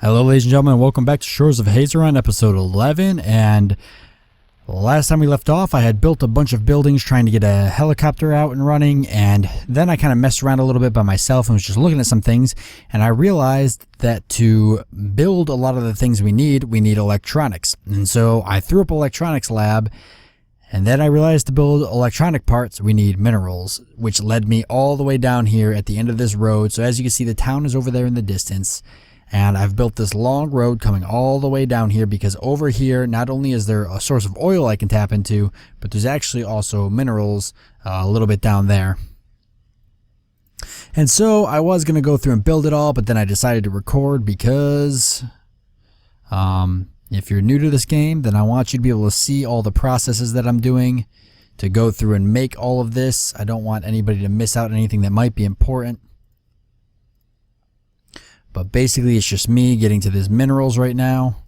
Hello ladies and gentlemen, welcome back to Shores of Hazeron, episode 11, and last time we left off I had built a bunch of buildings trying to get a helicopter out and running, and then I kind of messed around a little bit by myself and was just looking at some things, and I realized that to build a lot of the things we need electronics. And so I threw up an electronics lab, and then I realized to build electronic parts we need minerals, which led me all the way down here at the end of this road. So as you can see, the town is over there in the distance. And I've built this long road coming all the way down here because over here, not only is there a source of oil I can tap into, but there's actually also minerals a little bit down there. And so I was going to go through and build it all, but then I decided to record because if you're new to this game, then I want you to be able to see all the processes that I'm doing to go through and make all of this. I don't want anybody to miss out on anything that might be important. But basically, it's just me getting to these minerals right now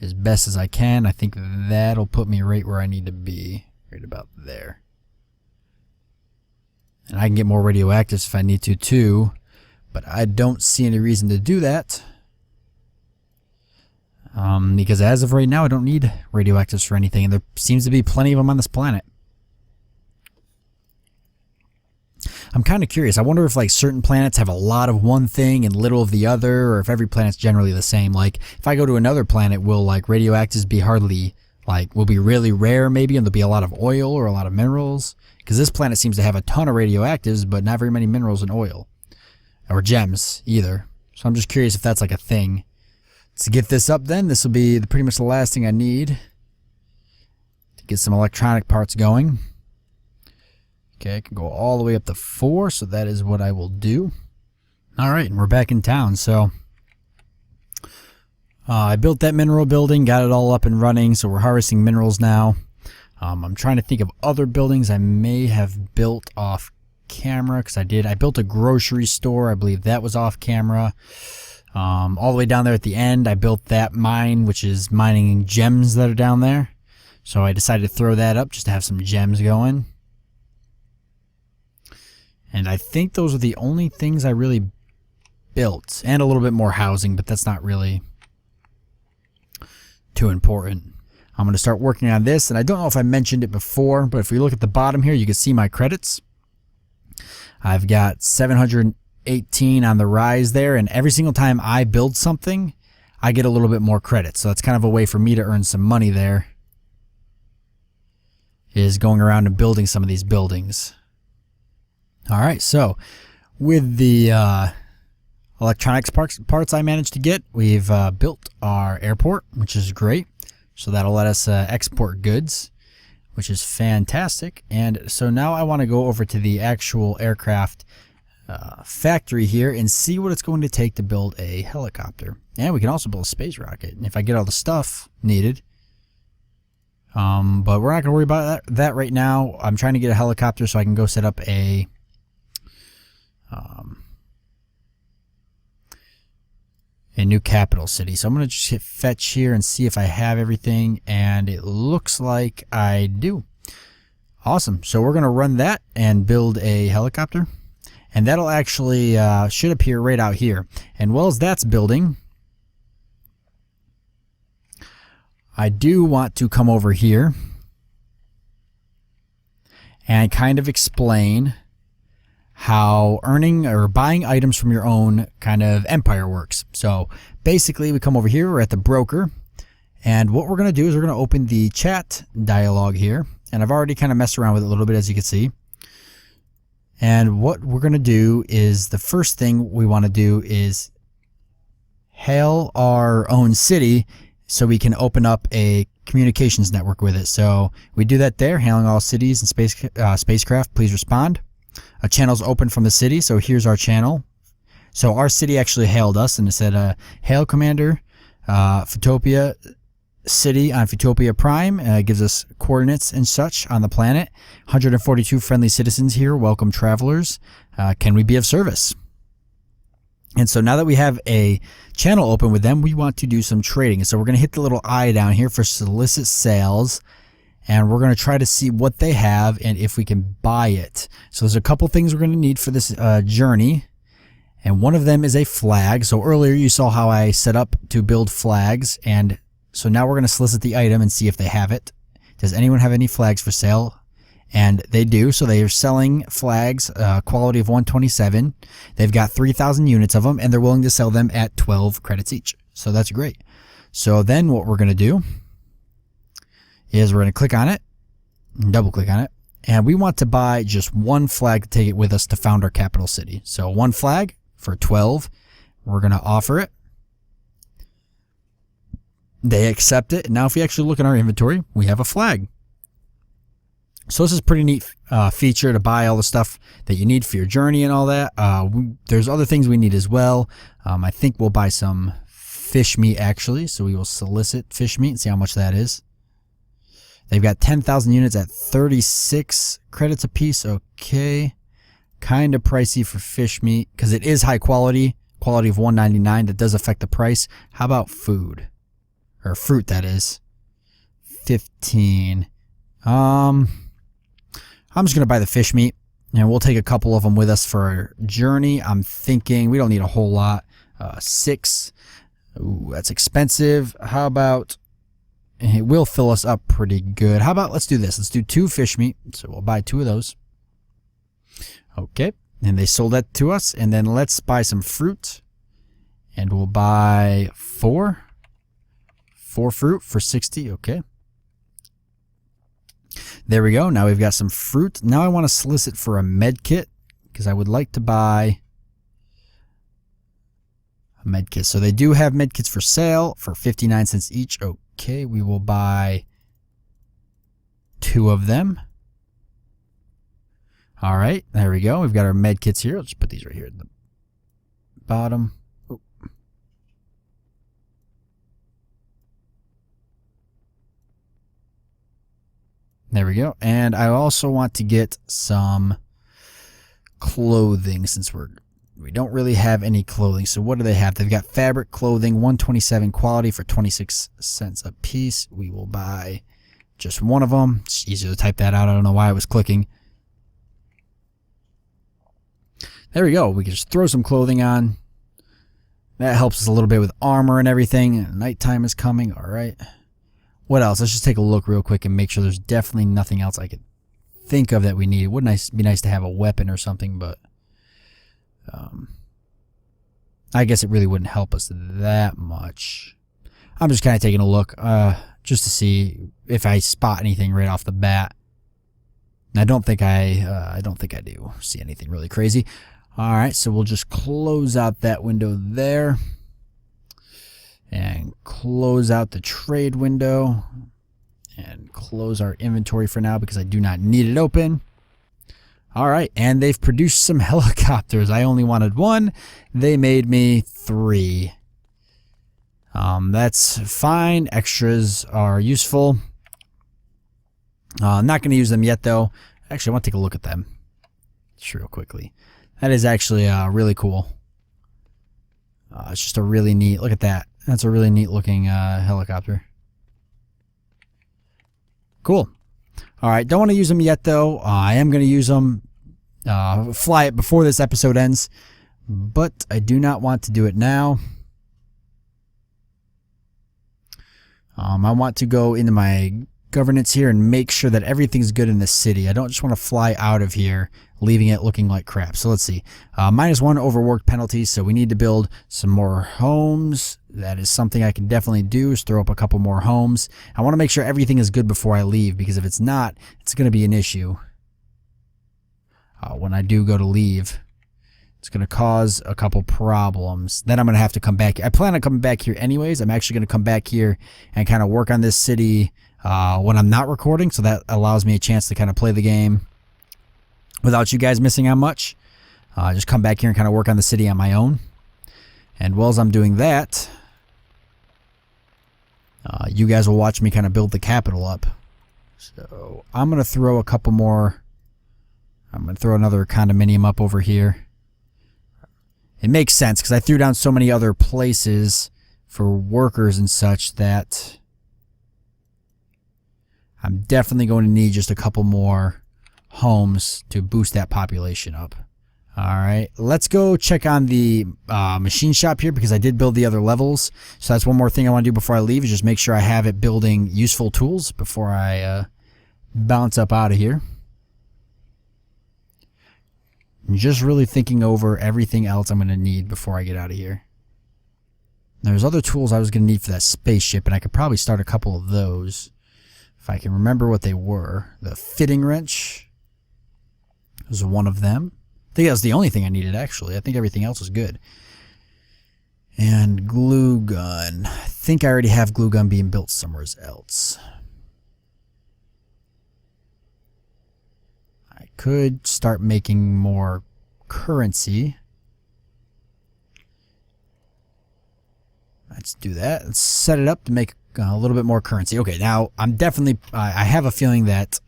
as best as I can. I think that'll put me right where I need to be, right about there. And I can get more radioactives if I need to too, but I don't see any reason to do that. Because as of right now, I don't need radioactives for anything, and there seems to be plenty of them on this planet. I'm kind of curious. I wonder if like certain planets have a lot of one thing and little of the other, or if every planet's generally the same. Like if I go to another planet, will like radioactives be will be really rare maybe, and there'll be a lot of oil or a lot of minerals? Because this planet seems to have a ton of radioactives, but not very many minerals and oil. Or gems either. So I'm just curious if that's like a thing. To get this up then, this will be pretty much the last thing I need to get some electronic parts going. Okay, I can go all the way up to 4, so that is what I will do. Alright, and we're back in town, so I built that mineral building, got it all up and running, so we're harvesting minerals now. I'm trying to think of other buildings I may have built off camera, because I built a grocery store, I believe that was off camera. All the way down there at the end, I built that mine, which is mining gems that are down there. So I decided to throw that up just to have some gems going. And I think those are the only things I really built. And a little bit more housing, but that's not really too important. I'm going to start working on this. And I don't know if I mentioned it before, but if we look at the bottom here, you can see my credits. I've got 718 on the rise there. And every single time I build something, I get a little bit more credit. So that's kind of a way for me to earn some money there, is going around and building some of these buildings. Alright, so with the electronics parts I managed to get, we've built our airport, which is great. So that'll let us export goods, which is fantastic. And so now I want to go over to the actual aircraft factory here and see what it's going to take to build a helicopter. And we can also build a space rocket, and if I get all the stuff needed. But we're not going to worry about that right now. I'm trying to get a helicopter so I can go set up a new capital city. So I'm going to just hit fetch here and see if I have everything, and it looks like I do. Awesome. So we're going to run that and build a helicopter, and that'll actually should appear right out here. And while that's building, I do want to come over here and kind of explain how earning or buying items from your own kind of empire works. So basically we come over here, we're at the broker, and what we're going to do is we're going to open the chat dialog here, and I've already kind of messed around with it a little bit, as you can see. And what we're going to do is, the first thing we want to do is hail our own city so we can open up a communications network with it. So we do that there, hailing all cities and spacecraft, please respond. A channel's open from the city, so here's our channel. So our city actually hailed us, and it said, hail Commander, Futopia City on Futopia Prime. Gives us coordinates and such on the planet. 142 friendly citizens here, welcome travelers. Can we be of service? And so now that we have a channel open with them, we want to do some trading. So we're going to hit the little I down here for solicit sales. And we're going to try to see what they have and if we can buy it. So there's a couple things we're going to need for this journey. and one of them is a flag. So earlier you saw how I set up to build flags, and so now we're going to solicit the item and see if they have it. Does anyone have any flags for sale? And they do. So they are selling flags, quality of 127. They've got 3,000 units of them, and they're willing to sell them at 12 credits each. So that's great. So then what we're going to do is we're going to click on it, double click on it, and we want to buy just one flag to take it with us to found our capital city. So one flag for 12. We're going to offer it. They accept it. And now if we actually look in our inventory, we have a flag. So this is a pretty neat feature to buy all the stuff that you need for your journey and all that. There's other things we need as well. I think we'll buy some fish meat actually. So we will solicit fish meat and see how much that is. They've got 10,000 units at 36 credits a piece. Okay. Kind of pricey for fish meat because it is high quality. Quality of 199. That does affect the price. How about food? Or fruit, that is. 15. I'm just going to buy the fish meat. And we'll take a couple of them with us for our journey. I'm thinking we don't need a whole lot. 6. Ooh, that's expensive. How about... It will fill us up pretty good. How about let's do this. Let's do 2 fish meat. So we'll buy 2 of those. Okay. And they sold that to us. And then let's buy some fruit. And we'll buy 4. 4 fruit for 60. Okay. There we go. Now we've got some fruit. Now I want to solicit for a med kit because I would like to buy a med kit. So they do have med kits for sale for 59 cents each. Okay, we will buy 2 of them. All right, there we go. We've got our med kits here. Let's put these right here at the bottom. Oh. There we go. And I also want to get some clothing since we don't really have any clothing. So what do they have? They've got fabric clothing, 127 quality for 26 cents a piece. We will buy just one of them. It's easier to type that out. I don't know why I was clicking. There we go. We can just throw some clothing on. That helps us a little bit with armor and everything. Nighttime is coming. All right. What else? Let's just take a look real quick and make sure there's definitely nothing else I could think of that we need. It would be nice to have a weapon or something, but I guess it really wouldn't help us that much. I'm just kind of taking a look just to see if I spot anything right off the bat. And I don't think I do see anything really crazy. All right, so we'll just close out that window there and close out the trade window and close our inventory for now because I do not need it open. All right, and they've produced some helicopters. I only wanted 1. They made me 3. That's fine. Extras are useful. I'm not going to use them yet, though. Actually, I want to take a look at them just real quickly. That is actually really cool. It's just a really neat... Look at that. That's a really neat looking helicopter. Cool. All right, don't want to use them yet, though. I am going to use them, fly it before this episode ends, but I do not want to do it now. I want to go into my governance here and make sure that everything's good in the city. I don't just want to fly out of here, leaving it looking like crap. So let's see. -1 overworked penalties, so we need to build some more homes. That is something I can definitely do, is throw up a couple more homes. I want to make sure everything is good before I leave, because if it's not, it's going to be an issue. When I do go to leave, it's going to cause a couple problems. Then I'm going to have to come back. I plan on coming back here anyways. I'm actually going to come back here and kind of work on this city when I'm not recording, so that allows me a chance to kind of play the game without you guys missing out much. Just come back here and kind of work on the city on my own. And while I'm doing that, you guys will watch me kind of build the capital up. So I'm going to throw a couple more. I'm going to throw another condominium up over here. It makes sense because I threw down so many other places for workers and such that I'm definitely going to need just a couple more homes to boost that population up. All right, let's go check on the machine shop here because I did build the other levels. So that's one more thing I want to do before I leave is just make sure I have it building useful tools before I bounce up out of here. I'm just really thinking over everything else I'm going to need before I get out of here. There's other tools I was going to need for that spaceship, and I could probably start a couple of those if I can remember what they were. The fitting wrench was one of them. I think that was the only thing I needed, actually. I think everything else was good. And glue gun. I think I already have glue gun being built somewhere else. I could start making more currency. Let's do that. Let's set it up to make a little bit more currency. Okay, now I'm definitely... I have a feeling that...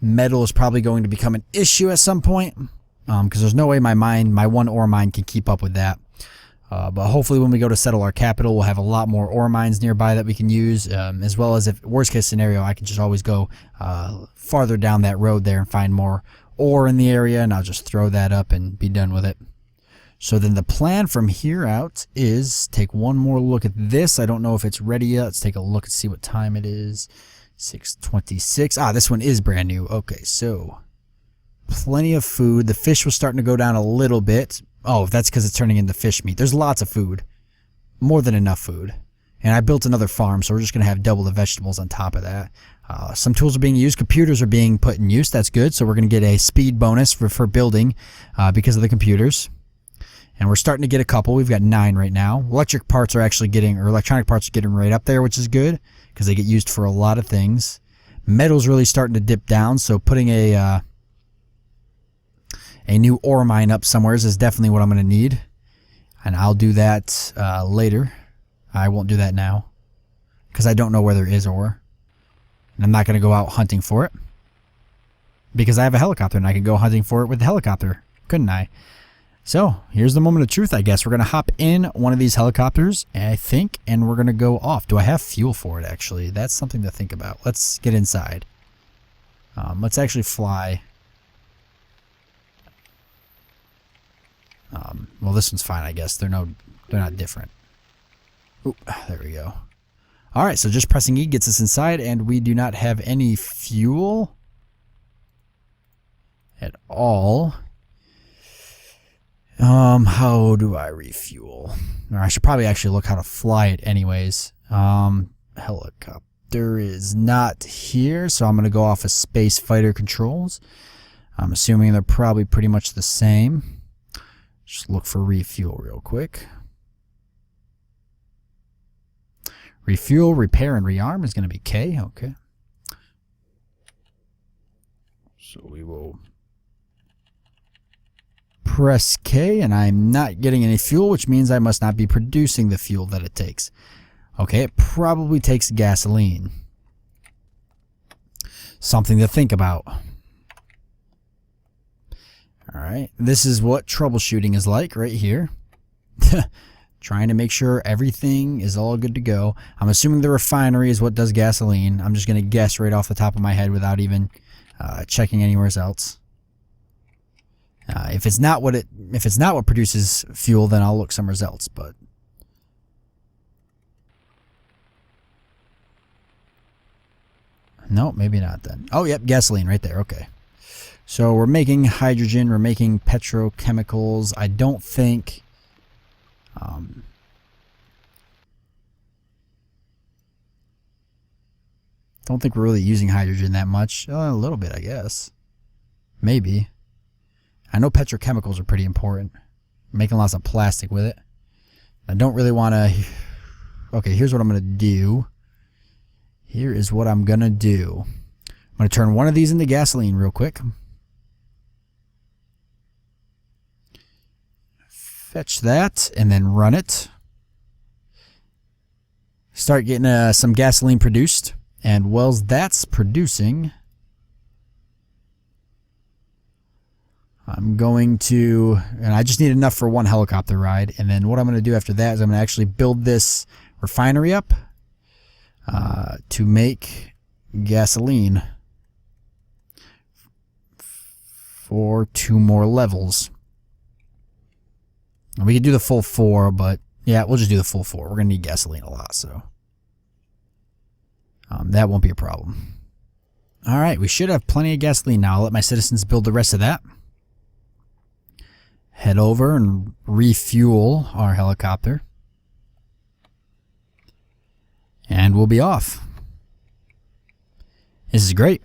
metal is probably going to become an issue at some point because there's no way my one ore mine can keep up with that. But hopefully when we go to settle our capital, we'll have a lot more ore mines nearby that we can use, as well as if worst case scenario, I can just always go farther down that road there and find more ore in the area, and I'll just throw that up and be done with it. So then the plan from here out is take one more look at this. I don't know if it's ready yet. Let's take a look and see what time it is. 6:26. Ah, this one is brand new. Okay, so plenty of food. The fish was starting to go down a little bit. Oh, that's because it's turning into fish meat. There's lots of food. More than enough food. And I built another farm, so we're just going to have double the vegetables on top of that. Some tools are being used. Computers are being put in use. That's good. So we're going to get a speed bonus for building because of the computers. And we're starting to get a couple. We've got 9 right now. Electronic parts are getting right up there, which is good because they get used for a lot of things. Metal's really starting to dip down, so putting a new ore mine up somewhere is definitely what I'm going to need. And I'll do that later. I won't do that now because I don't know where there is ore. And I'm not going to go out hunting for it because I have a helicopter and I can go hunting for it with the helicopter, couldn't I? So here's the moment of truth, I guess. We're going to hop in one of these helicopters, I think, and we're going to go off. Do I have fuel for it, actually? That's something to think about. Let's get inside. Let's actually fly. Well, this one's fine, I guess. They're not different. Oop, there we go. All right, so just pressing E gets us inside, and we do not have any fuel at all. How do I refuel? Or I should probably actually look how to fly it anyways. Helicopter is not here, so I'm going to go off of space fighter controls. I'm assuming they're probably pretty much the same. Just look for refuel real quick. Refuel, repair, and rearm is going to be K. Okay. So we will press K, and I'm not getting any fuel, which means I must not be producing the fuel that it takes. Okay, it probably takes gasoline. Something to think about. Alright, this is what troubleshooting is like right here. Trying to make sure everything is all good to go. I'm assuming the refinery is what does gasoline. I'm just going to guess right off the top of my head without even checking anywhere else. If it's not what produces fuel, then I'll look somewhere else. But no, maybe not then. Oh, yep, gasoline right there. Okay. So we're making hydrogen. We're making petrochemicals. I don't think. Don't think we're really using hydrogen that much. A little bit, I guess. Maybe. I know petrochemicals are pretty important. Making lots of plastic with it. I don't really want to... Okay, here's what I'm going to do. Here is what I'm going to do. I'm going to turn one of these into gasoline real quick. Fetch that and then run it. Start getting some gasoline produced. And whilst that's producing, I'm going to, and I just need enough for one helicopter ride. And then what I'm going to do after that is I'm going to actually build this refinery up to make gasoline for 2 more levels. We could do the full 4, but yeah, we'll just do the full 4. We're going to need gasoline a lot, so that won't be a problem. All right, we should have plenty of gasoline now. I'll let my citizens build the rest of that. Head over and refuel our helicopter. And we'll be off. This is great.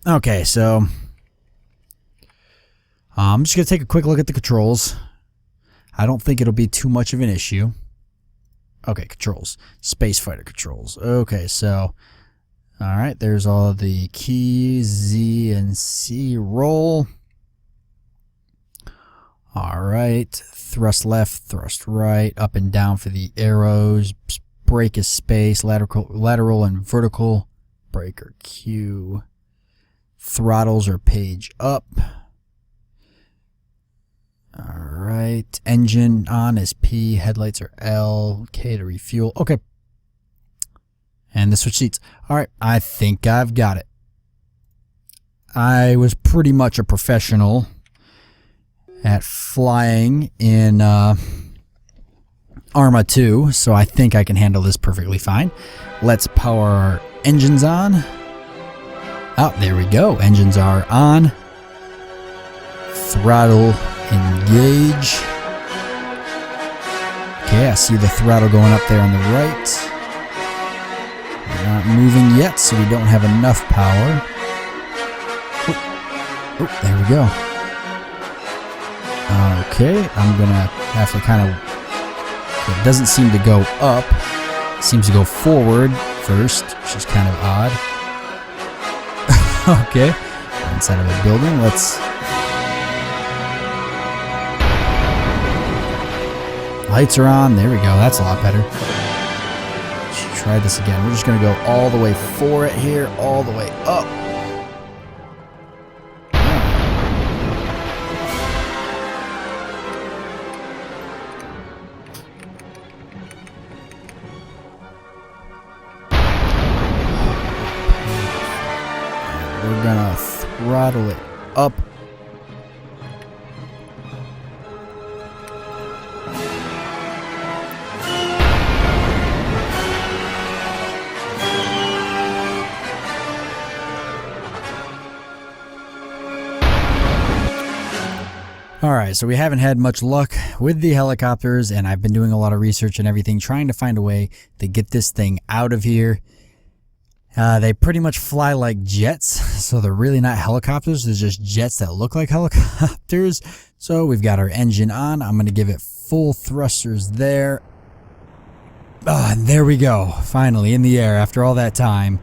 Okay, so I'm just going to take a quick look at the controls. I don't think it'll be too much of an issue. Okay, controls. Space fighter controls. Okay, so, alright, there's all of the keys, Z and C, roll. Alright, thrust left, thrust right, up and down for the arrows. Brake is space, lateral and vertical. Brake or Q. Throttles are page up. Alright, engine on is P, headlights are L, K to refuel. Okay. And the switch seats. Alright, I think I've got it. I was pretty much a professional at flying in Arma 2, so I think I can handle this perfectly fine. Let's power our engines on. Oh, there we go. Engines are on. Throttle engage. Okay, I see the throttle going up there on the right. We're not moving yet, so we don't have enough power. Oh, there we go. Okay, I'm gonna have to kind of... It doesn't seem to go up. It seems to go forward first, which is kind of odd. Okay, inside of a building, let's... Lights are on. There we go. That's a lot better. Let's try this again. We're just going to go all the way for it here. All the way up. We're going to throttle it up. Alright, so we haven't had much luck with the helicopters, and I've been doing a lot of research and everything, trying to find a way to get this thing out of here. They pretty much fly like jets, so they're really not helicopters, they're just jets that look like helicopters. So we've got our engine on, I'm going to give it full thrusters there. And there we go, finally in the air after all that time.